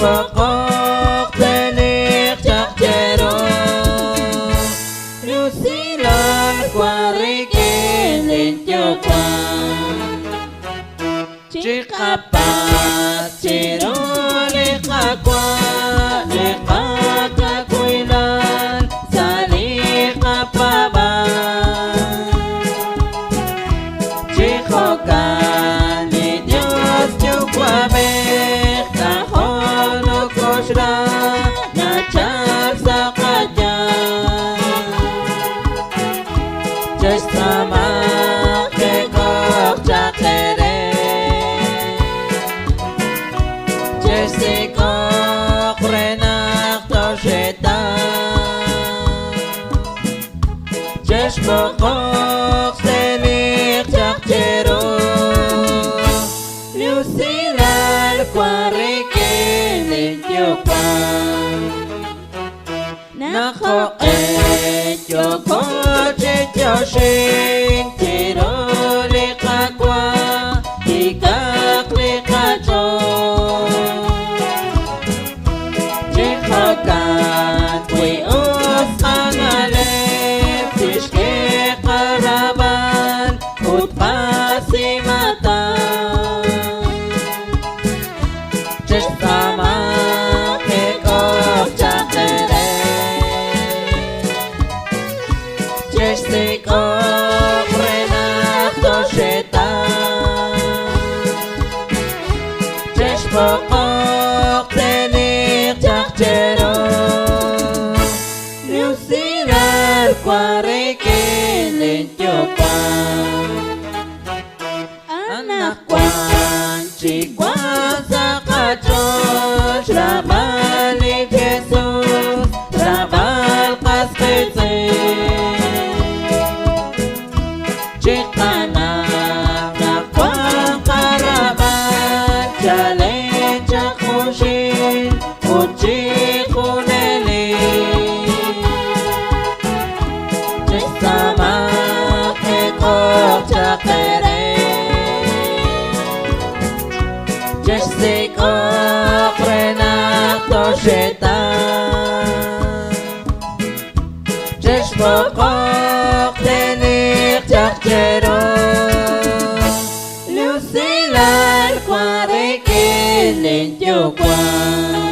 בוקוק תניח צ'חצ'רו Lucilan cuariquin lintiokwa Chikapat chiro likakwa Likakakuilan sa likapaban Chikokan ni Diyos chukwabek Tahonok ko siya Natsak sa kanya Just sama kekok cakere Just ikok renak tosheta Just bokok selik cakcero Lucilan kuarikin lintiokpan Nako Joko Chechoshin Tiro Likakwa Tikak Likacho Chikokan Kwi Us Angalep Tishke Karaban Utpasi Mata Chestama Kekok Chakere Chestikok renak tosheta Cheshpokok tenik chakchero Lucilan kuarikin lintiokpan Anak kwan chikwan sa kachon Shrabal ni Jesus Shrabal kaskitsin Chikanak nakwang karaban Chalen chakushin Uchi kuneli Chisama kekok chakere Chesikok renak tosheta Cheshbokok tenik chakchero Lucilan kuarikin lintiokwan